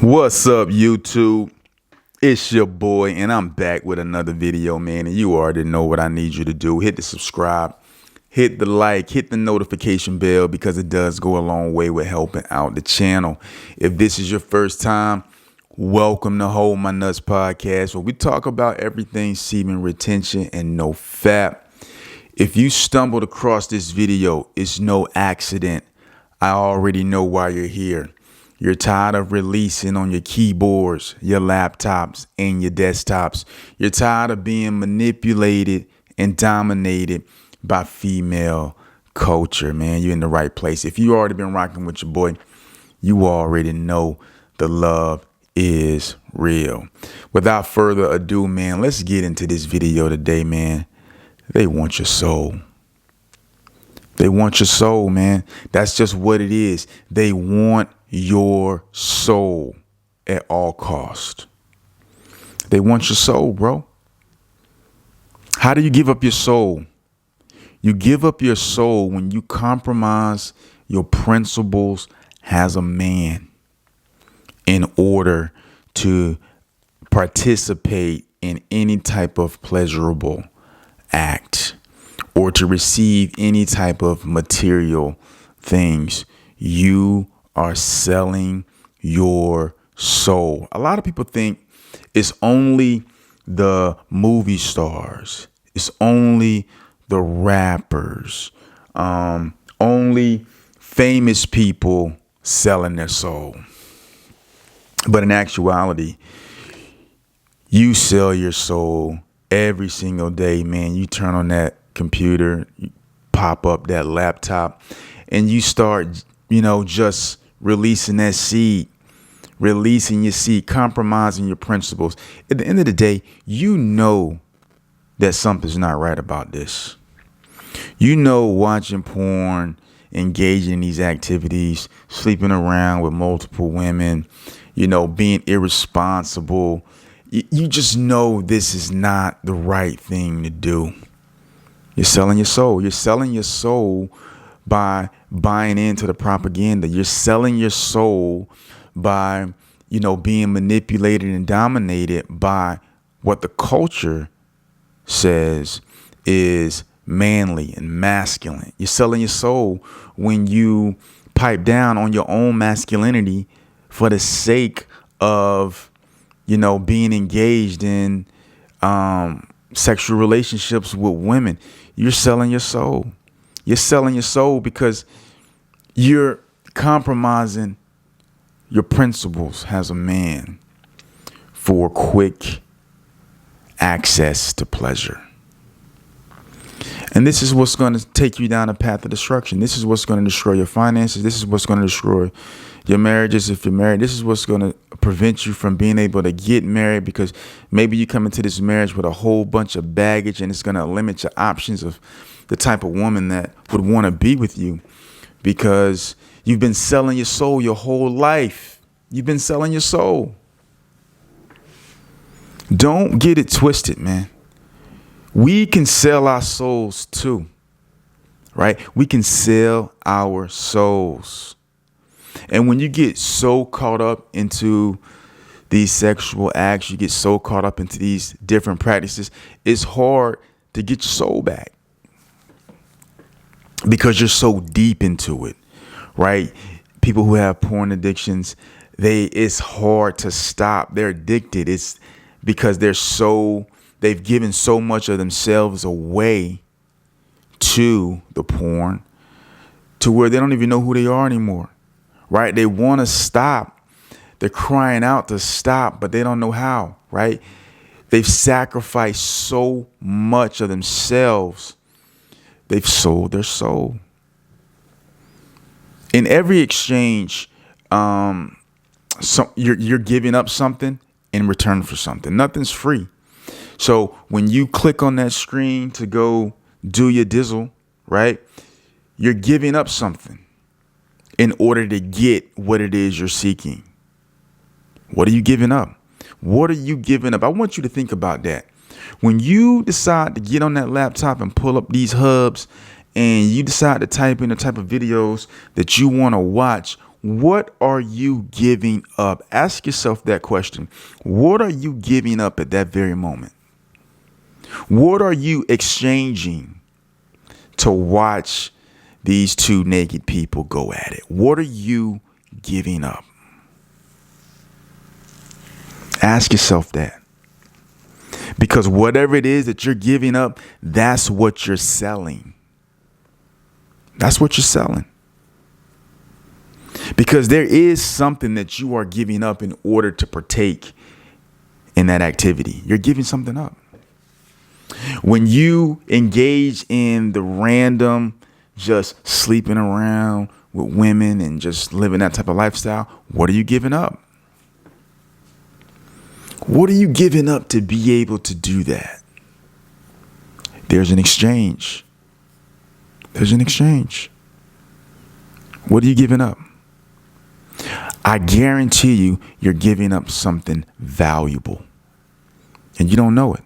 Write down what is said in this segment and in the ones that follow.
What's up, YouTube? It's your boy, and I'm back with another video, man. And you already know what I need you to do. Hit the subscribe, hit the like, hit the notification bell, because it does go a long way with helping out the channel. If this is your first time, welcome to Hold My Nuts Podcast, where we talk about everything semen retention and no fap. If you stumbled across this video, it's no accident. I already know why you're here. You're tired of releasing on your keyboards, your laptops, and your desktops. You're tired of being manipulated and dominated by female culture, man. You're in the right place. If you already been rocking with your boy, you already know the love is real. Without further ado, man, let's get into this video today, man. They want your soul. They want your soul, man. That's just what it is. They want your soul at all cost. They want your soul, bro. How do you give up your soul? You give up your soul when you compromise your principles as a man in order to participate in any type of pleasurable act or to receive any type of material things. You are selling your soul. A lot of people think it's only the movie stars, it's only the rappers, only famous people selling their soul. But in actuality, you sell your soul every single day, man. You turn on that computer, you pop up that laptop, and you start, just releasing that seed, releasing your seed, compromising your principles. At the end of the day, you know that something's not right about this. Watching porn, engaging in these activities, sleeping around with multiple women, being irresponsible. You just know this is not the right thing to do. You're selling your soul. You're selling your soul by buying into the propaganda. You're selling your soul by, being manipulated and dominated by what the culture says is manly and masculine. You're selling your soul when you pipe down on your own masculinity for the sake of, being engaged in sexual relationships with women. You're selling your soul. You're selling your soul because you're compromising your principles as a man for quick access to pleasure. And this is what's going to take you down a path of destruction. This is what's going to destroy your finances. This is what's going to destroy your marriages if you're married. This is what's going to prevent you from being able to get married, because maybe you come into this marriage with a whole bunch of baggage, and it's going to limit your options of the type of woman that would want to be with you, because you've been selling your soul your whole life. You've been selling your soul. Don't get it twisted, man. We can sell our souls too, right? We can sell our souls. And when you get so caught up into these sexual acts, you get so caught up into these different practices, it's hard to get your soul back because you're so deep into it, right? People who have porn addictions, it's hard to stop. They're addicted. It's because they've given so much of themselves away to the porn to where they don't even know who they are anymore, right? They want to stop. They're crying out to stop, but they don't know how, right? They've sacrificed so much of themselves. They've sold their soul. In every exchange, you're giving up something in return for something. Nothing's free. So when you click on that screen to go do your dizzle, right, you're giving up something in order to get what it is you're seeking. What are you giving up? What are you giving up? I want you to think about that. When you decide to get on that laptop and pull up these hubs and you decide to type in the type of videos that you want to watch, what are you giving up? Ask yourself that question. What are you giving up at that very moment? What are you exchanging to watch these two naked people go at it? What are you giving up? Ask yourself that. Because whatever it is that you're giving up, that's what you're selling. That's what you're selling. Because there is something that you are giving up in order to partake in that activity. You're giving something up. When you engage in the random, just sleeping around with women and just living that type of lifestyle, what are you giving up? What are you giving up to be able to do that? There's an exchange. There's an exchange. What are you giving up? I guarantee you, you're giving up something valuable. And you don't know it.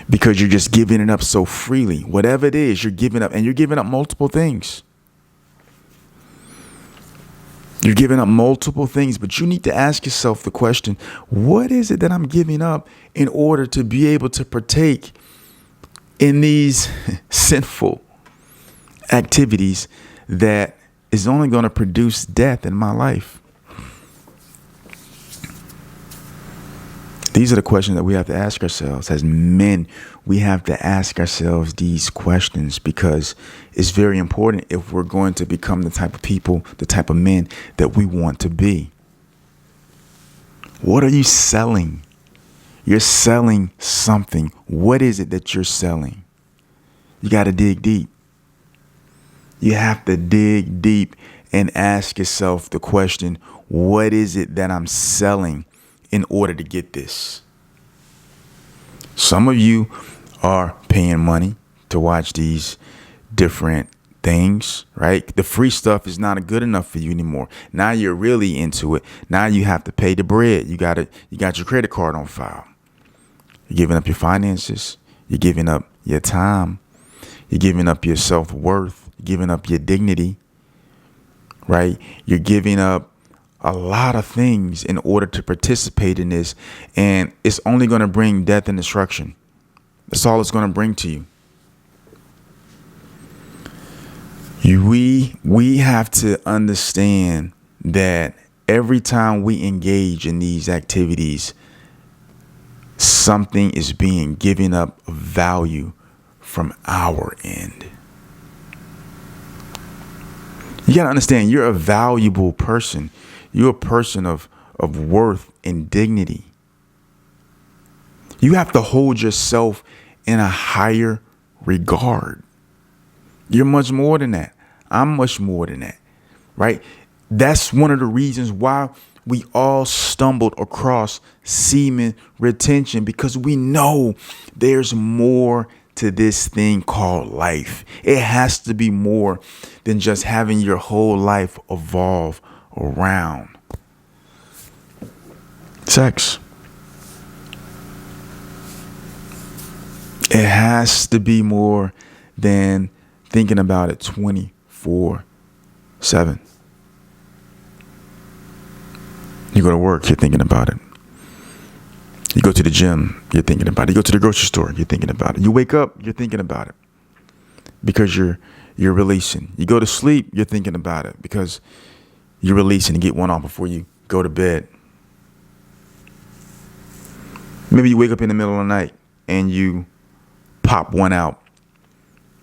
Because you're just giving it up so freely. Whatever it is, you're giving up. And you're giving up multiple things. You're giving up multiple things. But you need to ask yourself the question, what is it that I'm giving up in order to be able to partake in these sinful activities that is only going to produce death in my life? These are the questions that we have to ask ourselves. As men, we have to ask ourselves these questions because it's very important if we're going to become the type of people, the type of men that we want to be. What are you selling? You're selling something. What is it that you're selling? You got to dig deep. You have to dig deep and ask yourself the question, what is it that I'm selling in order to get this? Some of you are paying money to watch these different things, right? The free stuff is not good enough for you anymore. Now you're really into it. Now you have to pay the bread. You got your credit card on file. You're giving up your finances. You're giving up your time. You're giving up your self-worth. You're giving up your dignity, right? You're giving up a lot of things in order to participate in this. And it's only going to bring death and destruction. That's all it's going to bring to you. We have to understand that every time we engage in these activities, something is being given up of value from our end. You got to understand, you're a valuable person. You're a person of worth and dignity. You have to hold yourself in a higher regard. You're much more than that. I'm much more than that, right? That's one of the reasons why we all stumbled across semen retention, because we know there's more to this thing called life. It has to be more than just having your whole life evolve around sex. It has to be more than thinking about it 24/7. You go to work, you're thinking about it. You go to the gym, you're thinking about it. You go to the grocery store, you're thinking about it. You wake up, you're thinking about it because you're releasing. You go to sleep, you're thinking about it because you're releasing to get one off before you go to bed. Maybe you wake up in the middle of the night and you pop one out,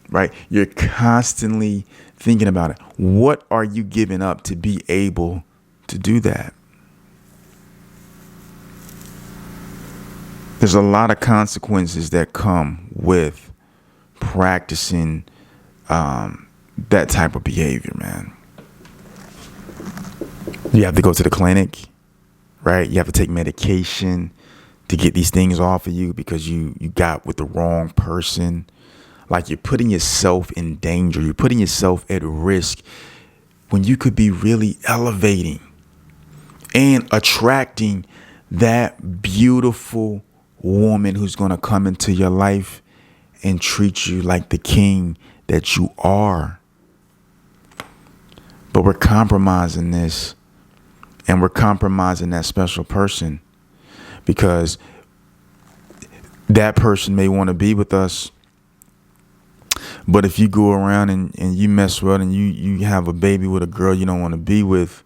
right? You're constantly thinking about it. What are you giving up to be able to do that? There's a lot of consequences that come with practicing that type of behavior, man. You have to go to the clinic, right? You have to take medication to get these things off of you because you got with the wrong person. Like, you're putting yourself in danger. You're putting yourself at risk when you could be really elevating and attracting that beautiful woman who's going to come into your life and treat you like the king that you are. But we're compromising this, and we're compromising that special person, because that person may want to be with us. But if you go around and you mess with and you have a baby with a girl you don't want to be with,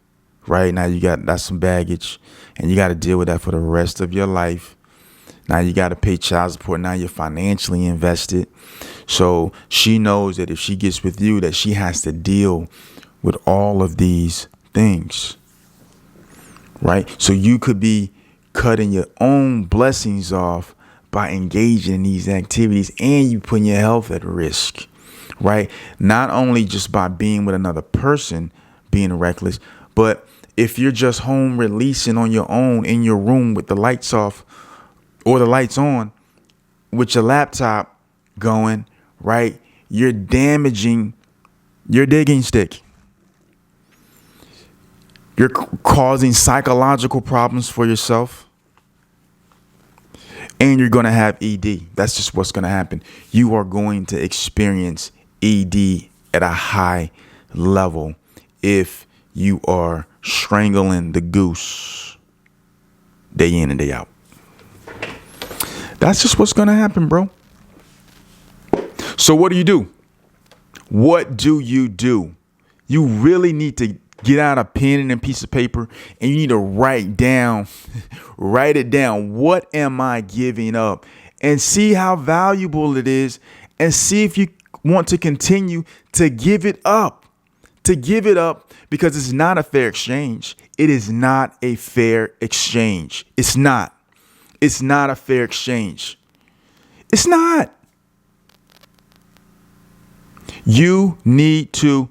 right now that's some baggage, and you got to deal with that for the rest of your life. Now you got to pay child support. Now you're financially invested. So she knows that if she gets with you, that she has to deal with all of these things, right? So you could be cutting your own blessings off by engaging in these activities, and you putting your health at risk, right? Not only just by being with another person, being reckless, but if you're just home releasing on your own in your room with the lights off or the lights on with your laptop going, right? You're damaging your digging stick. You're causing psychological problems for yourself. And you're going to have ED. That's just what's going to happen. You are going to experience ED at a high level if you are strangling the goose day in and day out. That's just what's going to happen, bro. So what do? What do? You really need to get out a pen and a piece of paper, and you need to write it down. What am I giving up? And see how valuable it is, and see if you want to continue to give it up. Because it's not a fair exchange. It is not a fair exchange. It's not a fair exchange. It's not. You need to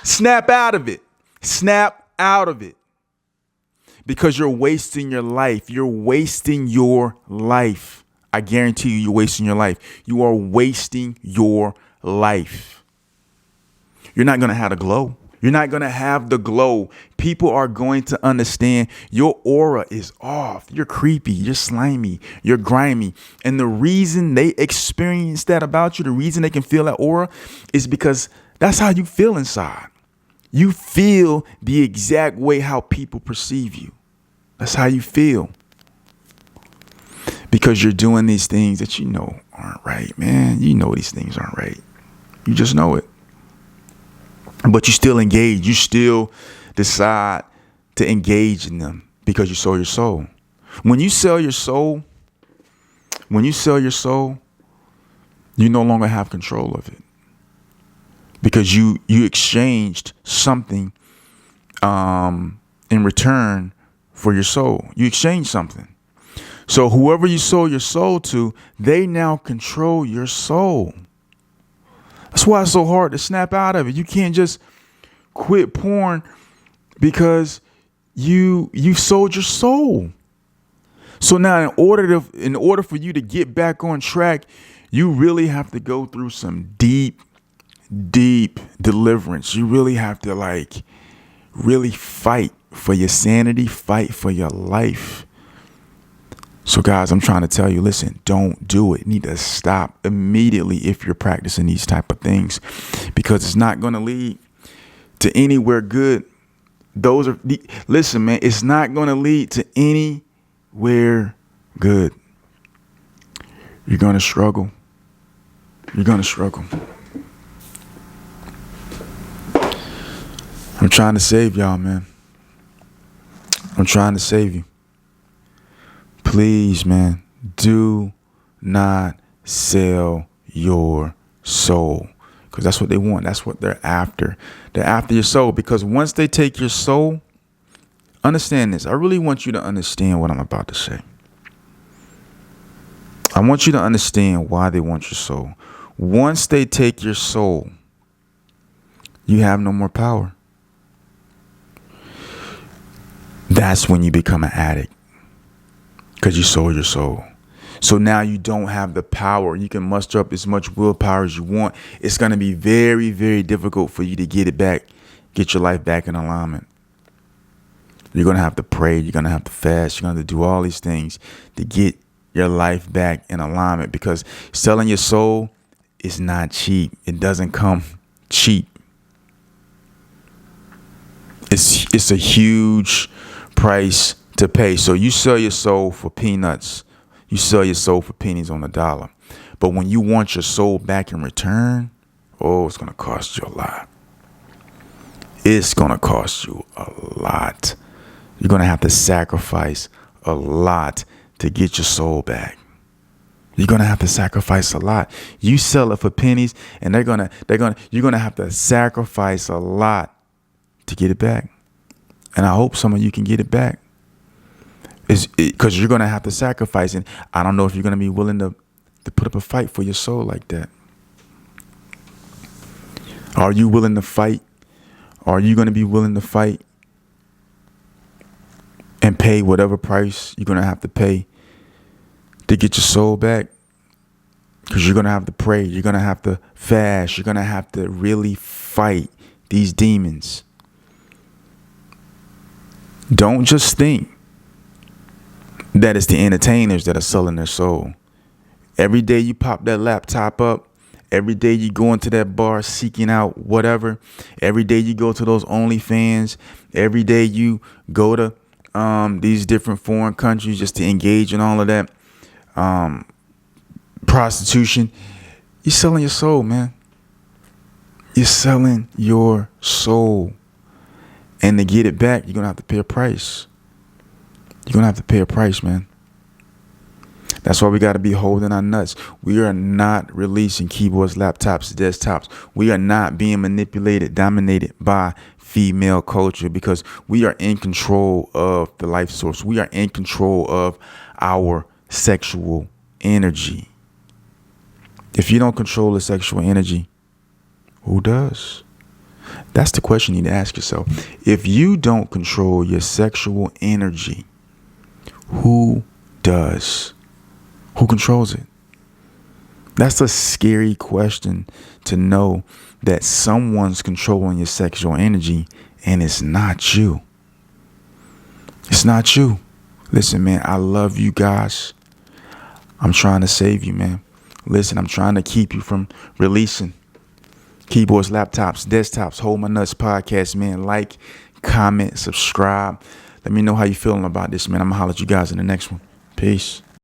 snap out of it. Snap out of it. Because you're wasting your life. You're wasting your life. I guarantee you're wasting your life. You are wasting your life. You're not going to have the glow. You're not going to have the glow. People are going to understand your aura is off. You're creepy. You're slimy. You're grimy. And the reason they experience that about you, the reason they can feel that aura, is because that's how you feel inside. You feel the exact way how people perceive you. That's how you feel. Because you're doing these things that you know aren't right, man. You know these things aren't right. You just know it. But you still engage. You still decide to engage in them because you sold your soul. When you sell your soul, you no longer have control of it. Because you exchanged something in return for your soul. You exchanged something. So whoever you sold your soul to, they now control your soul. That's why it's so hard to snap out of it. You can't just quit porn because you sold your soul. So now in order for you to get back on track, you really have to go through some deep deliverance. You really have to really fight for your sanity, fight for your life. So guys, I'm trying to tell you, listen, don't do it. You need to stop immediately if you're practicing these type of things, because it's not going to lead to anywhere good. Listen, man, it's not going to lead to anywhere good. You're going to struggle. You're going to struggle. I'm trying to save y'all, man. I'm trying to save you. Please, man, do not sell your soul, because that's what they want. That's what they're after. They're after your soul, because once they take your soul, understand this. I really want you to understand what I'm about to say. I want you to understand why they want your soul. Once they take your soul, you have no more power. That's when you become an addict. Because you sold your soul. So now you don't have the power. You can muster up as much willpower as you want. It's going to be very, very difficult for you to get it back, get your life back in alignment. You're going to have to pray. You're going to have to fast. You're going to do all these things to get your life back in alignment, because selling your soul is not cheap. It doesn't come cheap. It's a huge price to pay. So you sell your soul for peanuts. You sell your soul for pennies on the dollar. But when you want your soul back in return, oh, it's going to cost you a lot. It's going to cost you a lot. You're going to have to sacrifice a lot to get your soul back. You're going to have to sacrifice a lot. You sell it for pennies, and you're going to have to sacrifice a lot to get it back. And I hope some of you can get it back. Because you're going to have to sacrifice. And I don't know if you're going to be willing to put up a fight for your soul like that. Are you willing to fight? Are you going to be willing to fight and pay whatever price you're going to have to pay to get your soul back? Because you're going to have to pray. You're going to have to fast. You're going to have to really fight these demons. Don't just think that it's the entertainers that are selling their soul. Every day you pop that laptop up, every day you go into that bar seeking out whatever, every day you go to those OnlyFans, every day you go to these different foreign countries just to engage in all of that prostitution, you're selling your soul, man. You're selling your soul. And to get it back, you're going to have to pay a price. You're going to have to pay a price, man. That's why we got to be holding our nuts. We are not releasing keyboards, laptops, desktops. We are not being manipulated, dominated by female culture, because we are in control of the life source. We are in control of our sexual energy. If you don't control the sexual energy, who does? That's the question you need to ask yourself. If you don't control your sexual energy, who does? Who controls it? That's a scary question, to know that someone's controlling your sexual energy and it's not you. It's not you. Listen, man, I love you guys. I'm trying to save you, man. Listen, I'm trying to keep you from releasing keyboards, laptops, desktops. Hold My Nuts podcast, man. Like, comment, subscribe. Let me know how you feeling about this, man. I'm going to holler at you guys in the next one. Peace.